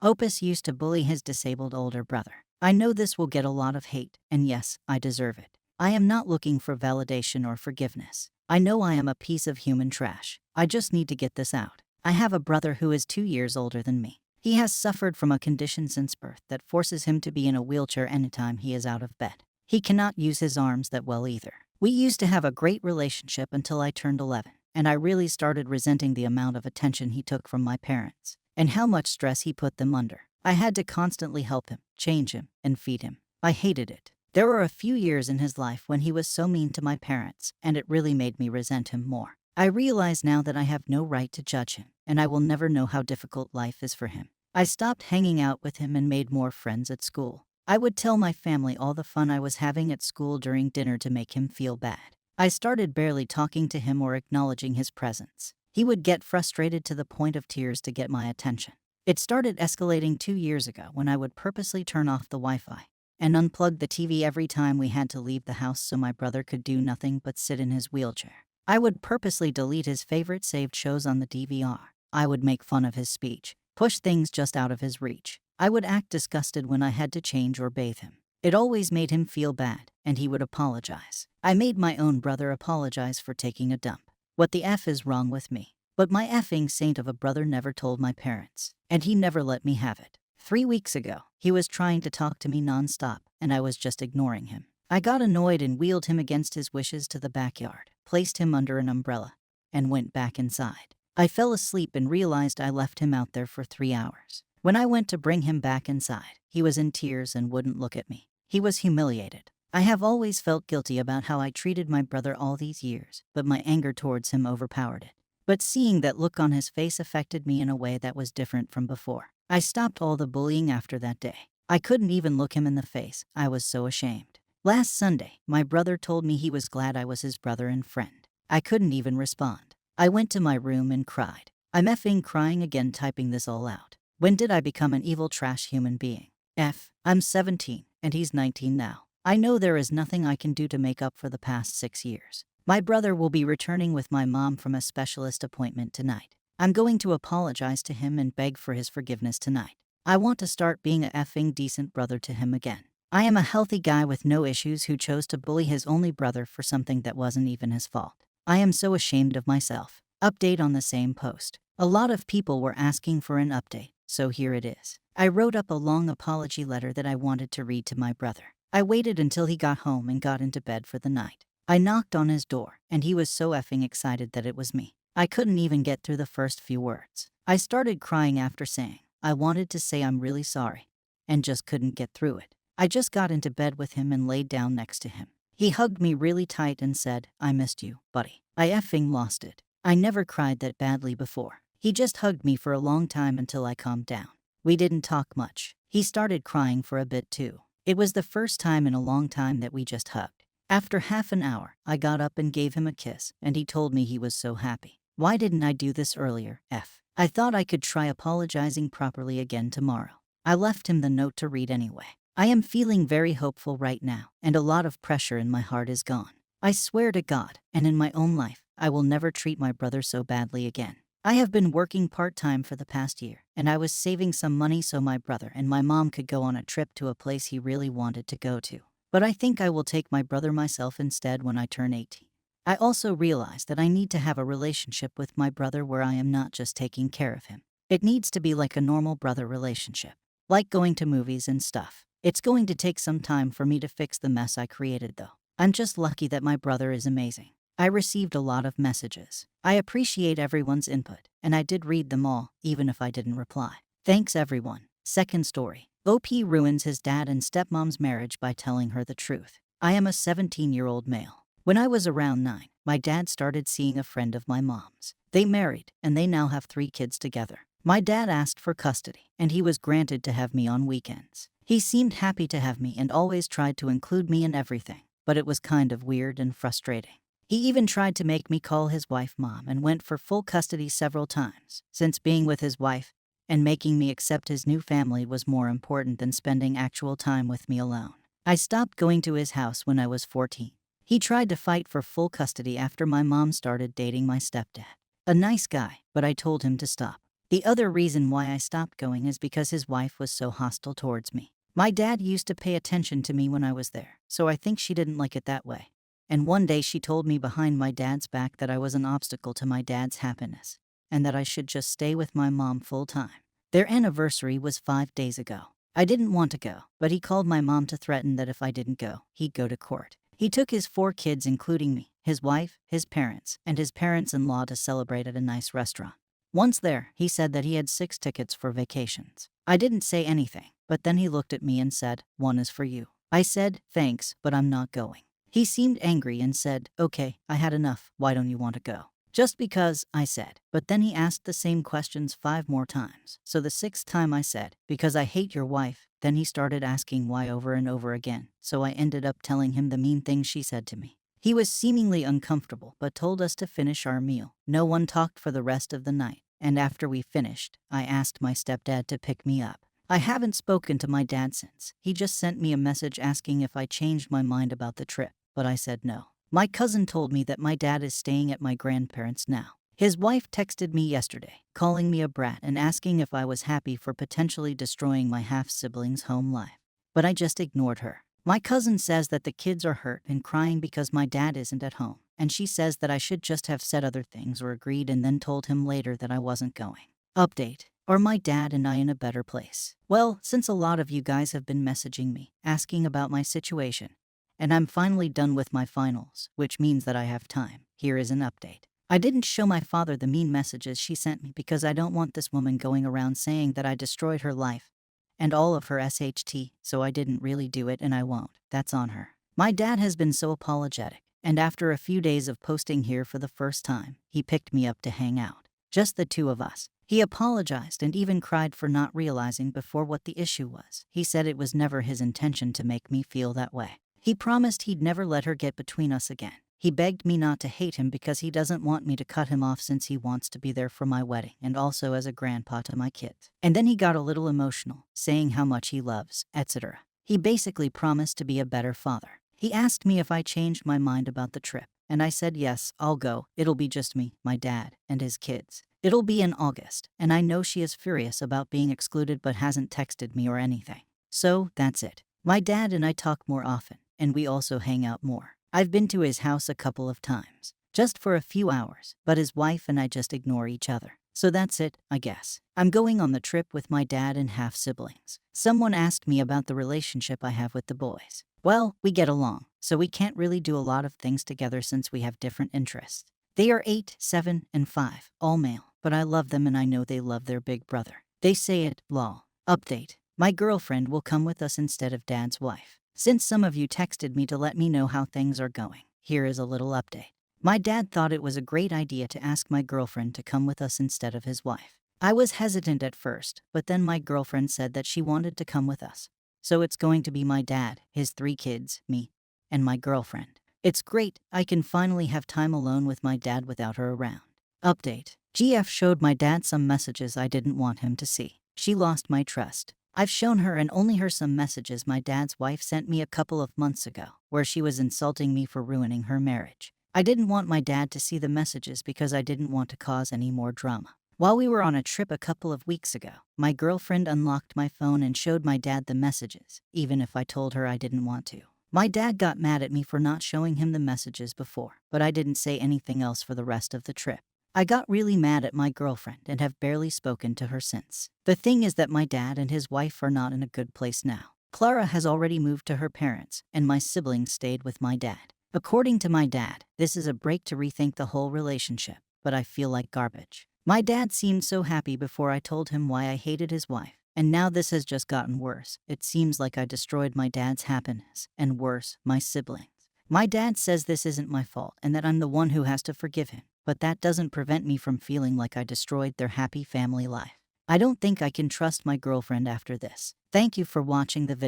Opus used to bully his disabled older brother. I know this will get a lot of hate, and yes, I deserve it. I am not looking for validation or forgiveness. I know I am a piece of human trash. I just need to get this out. I have a brother who is 2 years older than me. He has suffered from a condition since birth that forces him to be in a wheelchair anytime he is out of bed. He cannot use his arms that well either. We used to have a great relationship until I turned 11, and I really started resenting the amount of attention he took from my parents, and how much stress he put them under. I had to constantly help him, change him, and feed him. I hated it. There were a few years in his life when he was so mean to my parents, and it really made me resent him more. I realize now that I have no right to judge him, and I will never know how difficult life is for him. I stopped hanging out with him and made more friends at school. I would tell my family all the fun I was having at school during dinner to make him feel bad. I started barely talking to him or acknowledging his presence. He would get frustrated to the point of tears to get my attention. It started escalating 2 years ago when I would purposely turn off the Wi-Fi and unplug the TV every time we had to leave the house so my brother could do nothing but sit in his wheelchair. I would purposely delete his favorite saved shows on the DVR. I would make fun of his speech, push things just out of his reach. I would act disgusted when I had to change or bathe him. It always made him feel bad, and he would apologize. I made my own brother apologize for taking a dump. What the F is wrong with me? But my effing saint of a brother never told my parents, and he never let me have it. 3 weeks ago, he was trying to talk to me nonstop, and I was just ignoring him. I got annoyed and wheeled him against his wishes to the backyard, placed him under an umbrella, and went back inside. I fell asleep and realized I left him out there for 3 hours. When I went to bring him back inside, he was in tears and wouldn't look at me. He was humiliated. I have always felt guilty about how I treated my brother all these years, but my anger towards him overpowered it. But seeing that look on his face affected me in a way that was different from before. I stopped all the bullying after that day. I couldn't even look him in the face. I was so ashamed. Last Sunday, my brother told me he was glad I was his brother and friend. I couldn't even respond. I went to my room and cried. I'm effing crying again typing this all out. When did I become an evil trash human being? I'm 17, and he's 19 now. I know there is nothing I can do to make up for the past 6 years. My brother will be returning with my mom from a specialist appointment tonight. I'm going to apologize to him and beg for his forgiveness tonight. I want to start being a effing decent brother to him again. I am a healthy guy with no issues who chose to bully his only brother for something that wasn't even his fault. I am so ashamed of myself. Update on the same post. A lot of people were asking for an update, so here it is. I wrote up a long apology letter that I wanted to read to my brother. I waited until he got home and got into bed for the night. I knocked on his door, and he was so effing excited that it was me. I couldn't even get through the first few words. I started crying after saying, I wanted to say I'm really sorry, and just couldn't get through it. I just got into bed with him and laid down next to him. He hugged me really tight and said, I missed you, buddy. I effing lost it. I never cried that badly before. He just hugged me for a long time until I calmed down. We didn't talk much. He started crying for a bit too. It was the first time in a long time that we just hugged. After half an hour, I got up and gave him a kiss, and he told me he was so happy. Why didn't I do this earlier? I thought I could try apologizing properly again tomorrow. I left him the note to read anyway. I am feeling very hopeful right now, and a lot of pressure in my heart is gone. I swear to God, and in my own life, I will never treat my brother so badly again. I have been working part-time for the past year, and I was saving some money so my brother and my mom could go on a trip to a place he really wanted to go to. But I think I will take my brother myself instead when I turn 18. I also realize that I need to have a relationship with my brother where I am not just taking care of him. It needs to be like a normal brother relationship, like going to movies and stuff. It's going to take some time for me to fix the mess I created though. I'm just lucky that my brother is amazing. I received a lot of messages. I appreciate everyone's input, and I did read them all, even if I didn't reply. Thanks everyone. Second story. OP ruins his dad and stepmom's marriage by telling her the truth. I am a 17-year-old male. When I was around 9, my dad started seeing a friend of my mom's. They married, and they now have 3 kids together. My dad asked for custody, and he was granted to have me on weekends. He seemed happy to have me and always tried to include me in everything, but it was kind of weird and frustrating. He even tried to make me call his wife mom and went for full custody several times, since being with his wife and making me accept his new family was more important than spending actual time with me alone. I stopped going to his house when I was 14. He tried to fight for full custody after my mom started dating my stepdad. A nice guy, but I told him to stop. The other reason why I stopped going is because his wife was so hostile towards me. My dad used to pay attention to me when I was there, so I think she didn't like it that way. And one day she told me behind my dad's back that I was an obstacle to my dad's happiness, and that I should just stay with my mom full time. Their anniversary was 5 days ago. I didn't want to go, but he called my mom to threaten that if I didn't go, he'd go to court. He took his 4 kids, including me, his wife, his parents, and his parents-in-law to celebrate at a nice restaurant. Once there, he said that he had 6 tickets for vacations. I didn't say anything, but then he looked at me and said, "One is for you." I said, "Thanks, but I'm not going." He seemed angry and said, "Okay, I had enough. Why don't you want to go?" Just because, I said. But then he asked the same questions 5 more times. So the 6th time I said, "Because I hate your wife." Then he started asking why over and over again. So I ended up telling him the mean things she said to me. He was seemingly uncomfortable, but told us to finish our meal. No one talked for the rest of the night. And after we finished, I asked my stepdad to pick me up. I haven't spoken to my dad since. He just sent me a message asking if I changed my mind about the trip, but I said no. My cousin told me that my dad is staying at my grandparents' now. His wife texted me yesterday, calling me a brat and asking if I was happy for potentially destroying my half-sibling's home life. But I just ignored her. My cousin says that the kids are hurt and crying because my dad isn't at home, and she says that I should just have said other things or agreed and then told him later that I wasn't going. Update. Are my dad and I in a better place? Well, since a lot of you guys have been messaging me, asking about my situation, and I'm finally done with my finals, which means that I have time, here is an update. I didn't show my father the mean messages she sent me because I don't want this woman going around saying that I destroyed her life and all of her SHT, so I didn't really do it and I won't. That's on her. My dad has been so apologetic, and after a few days of posting here for the first time, he picked me up to hang out. Just the 2 of us. He apologized and even cried for not realizing before what the issue was. He said it was never his intention to make me feel that way. He promised he'd never let her get between us again. He begged me not to hate him because he doesn't want me to cut him off since he wants to be there for my wedding and also as a grandpa to my kids. And then he got a little emotional, saying how much he loves, etc. He basically promised to be a better father. He asked me if I changed my mind about the trip, and I said yes, I'll go. It'll be just me, my dad, and his kids. It'll be in August, and I know she is furious about being excluded but hasn't texted me or anything. So, that's it. My dad and I talk more often, and we also hang out more. I've been to his house a couple of times, just for a few hours, but his wife and I just ignore each other. So that's it, I guess. I'm going on the trip with my dad and half-siblings. Someone asked me about the relationship I have with the boys. Well, we get along, so we can't really do a lot of things together since we have different interests. They are 8, 7, and 5, all male, but I love them and I know they love their big brother. They say it, lol. Update. My girlfriend will come with us instead of dad's wife. Since some of you texted me to let me know how things are going, here is a little update. My dad thought it was a great idea to ask my girlfriend to come with us instead of his wife. I was hesitant at first, but then my girlfriend said that she wanted to come with us. So it's going to be my dad, his 3 kids, me, and my girlfriend. It's great, I can finally have time alone with my dad without her around. Update. GF showed my dad some messages I didn't want him to see. She lost my trust. I've shown her and only her some messages my dad's wife sent me a couple of months ago, where she was insulting me for ruining her marriage. I didn't want my dad to see the messages because I didn't want to cause any more drama. While we were on a trip a couple of weeks ago, my girlfriend unlocked my phone and showed my dad the messages, even if I told her I didn't want to. My dad got mad at me for not showing him the messages before, but I didn't say anything else for the rest of the trip. I got really mad at my girlfriend and have barely spoken to her since. The thing is that my dad and his wife are not in a good place now. Clara has already moved to her parents, and my siblings stayed with my dad. According to my dad, this is a break to rethink the whole relationship, but I feel like garbage. My dad seemed so happy before I told him why I hated his wife, and now this has just gotten worse. It seems like I destroyed my dad's happiness, and worse, my siblings. My dad says this isn't my fault and that I'm the one who has to forgive him, but that doesn't prevent me from feeling like I destroyed their happy family life. I don't think I can trust my girlfriend after this. Thank you for watching the video.